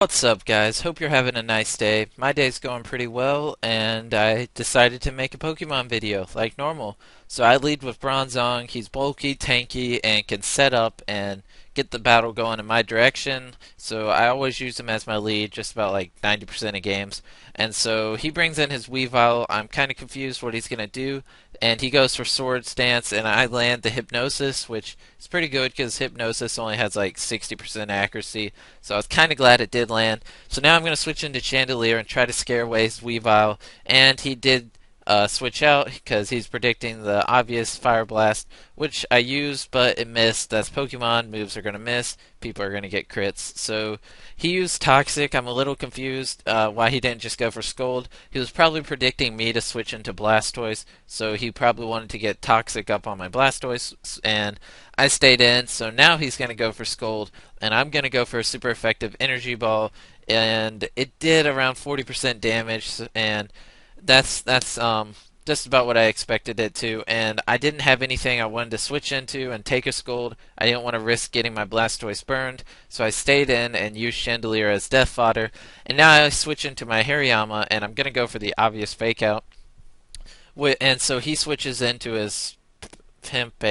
What's up, guys? Hope you're having a nice day. My day's going pretty well, and I decided to make a Pokemon video, like normal. So I lead with Bronzong. He's bulky, tanky, and can set up and get the battle going in my direction. So I always use him as my lead, just about like 90% of games. And so he brings in his Weavile. I'm kind of confused what he's going to do. And he goes for Swords Dance, and I land the Hypnosis, which is pretty good because Hypnosis only has like 60% accuracy. So I was kind of glad it did land. So now I'm going to switch into Chandelier and try to scare away his Weavile. And he did switch out because he's predicting the obvious Fire Blast, which I used, but it missed. That's Pokemon. Moves are going to miss. People are going to get crits. So he used Toxic. I'm a little confused why he didn't just go for Scold. He was probably predicting me to switch into Blastoise, so he probably wanted to get Toxic up on my Blastoise, and I stayed in. So now he's going to go for Scold, and I'm going to go for a super effective Energy Ball, and it did around 40% damage, and that's just about what I expected it to, and I didn't have anything I wanted to switch into and take a Scold. I didn't want to risk getting my Blastoise burned, so I stayed in and used Chandelier as death fodder. And now I switch into my Hariyama, and I'm gonna go for the obvious fake out. And so he switches into his a Pimp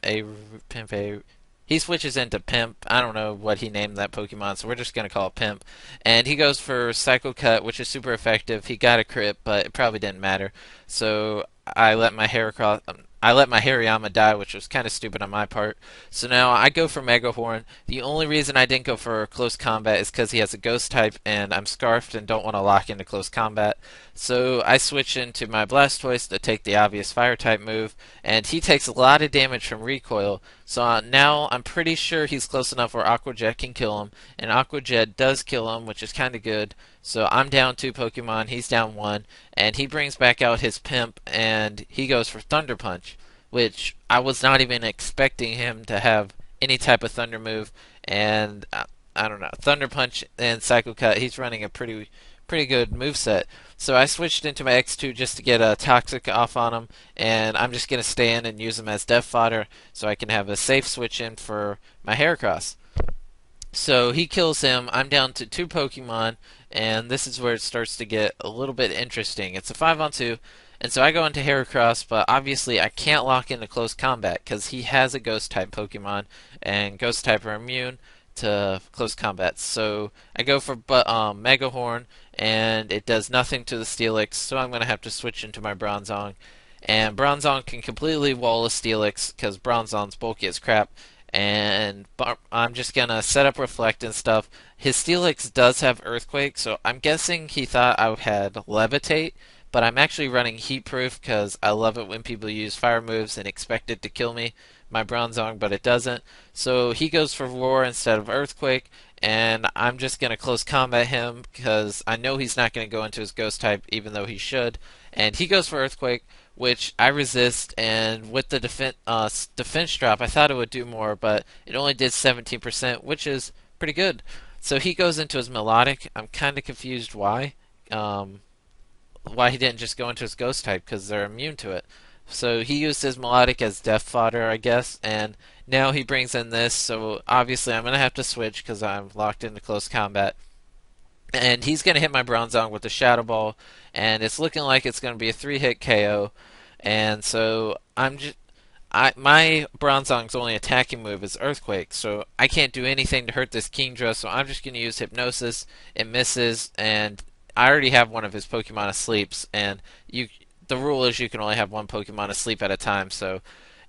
a he switches into Pimp. I don't know what he named that Pokemon, so we're just gonna call it Pimp. And he goes for Psycho Cut, which is super effective. He got a crit, but it probably didn't matter. So I let my Hariyama die, which was kind of stupid on my part. So now I go for Mega Horn. The only reason I didn't go for close combat is because he has a Ghost type, and I'm Scarfed and don't want to lock into close combat. So I switch into my Blastoise to take the obvious Fire type move, and he takes a lot of damage from recoil. So now I'm pretty sure he's close enough where Aqua Jet can kill him, and Aqua Jet does kill him, which is kind of good. So I'm down 2 Pokemon, he's down 1, and he brings back out his Pimp, and he goes for Thunder Punch, which I was not even expecting him to have any type of Thunder move, and I don't know, Thunder Punch and Psycho Cut, he's running a pretty good move set. So I switched into my X2 just to get a Toxic off on him, and I'm just going to stay in and use him as death fodder so I can have a safe switch in for my Heracross. So he kills him. I'm down to 2 Pokemon, and this is where it starts to get a little bit interesting. It's a 5-on-2, and so I go into Heracross, but obviously I can't lock into close combat because he has a Ghost type Pokemon, and Ghost type are immune to close combat. So I go for Mega Horn, and it does nothing to the Steelix, so I'm going to have to switch into my Bronzong. And Bronzong can completely wall a Steelix because Bronzong's bulky as crap, and I'm just gonna set up Reflect and stuff. His Steelix does have Earthquake, so I'm guessing he thought I had Levitate, but I'm actually running Heat Proof because I love it when people use fire moves and expect it to kill me, my Bronzong, but it doesn't. So he goes for Roar instead of Earthquake, and I'm just gonna close combat him because I know he's not gonna go into his Ghost type, even though he should. And he goes for Earthquake, which I resist, and with the defense drop, I thought it would do more, but it only did 17%, which is pretty good. So he goes into his Melodic. I'm kind of confused why he didn't just go into his Ghost type, because they're immune to it. So he used his Melodic as death fodder, I guess, and now he brings in this, so obviously I'm going to have to switch because I'm locked into close combat. And he's going to hit my Bronzong with the Shadow Ball, and it's looking like it's going to be a 3-hit KO. And so my Bronzong's only attacking move is Earthquake, so I can't do anything to hurt this Kingdra, so I'm just going to use Hypnosis. It misses, and I already have one of his Pokemon asleep, and the rule is you can only have one Pokemon asleep at a time. So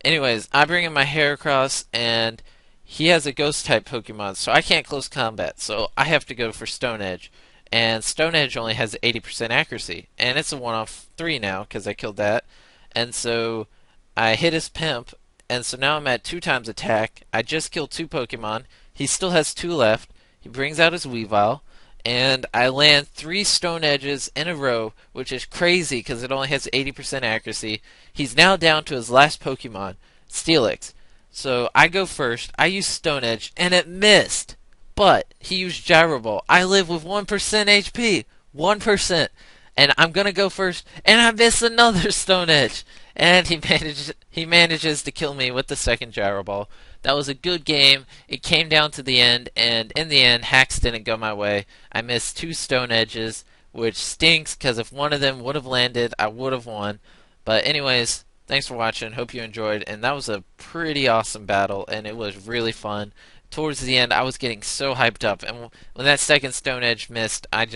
anyways, I bring in my Heracross, and he has a Ghost type Pokemon, so I can't close combat, so I have to go for Stone Edge. And Stone Edge only has 80% accuracy, and it's a 1-off 3 now because I killed that. And so I hit his Pimp, and so now I'm at 2 times attack. I just killed 2 Pokemon. He still has 2 left. He brings out his Weavile, and I land 3 Stone Edges in a row, which is crazy because it only has 80% accuracy. He's now down to his last Pokemon, Steelix. So I go first. I use Stone Edge, and it missed. But he used Gyro Ball. I live with 1% HP. 1%. And I'm gonna go first, and I miss another Stone Edge. And he manages to kill me with the second Gyro Ball. That was a good game. It came down to the end, and in the end, hacks didn't go my way. I missed two stone edges, which stinks because if one of them would have landed, I would have won. But anyways, thanks for watching. Hope you enjoyed, and that was a pretty awesome battle, and it was really fun. Towards the end, I was getting so hyped up, and when that second stone edge missed, I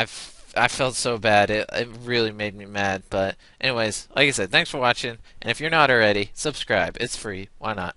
felt so bad. It really made me mad. But anyways, like I said, thanks for watching, and if you're not already, subscribe. It's free. Why not?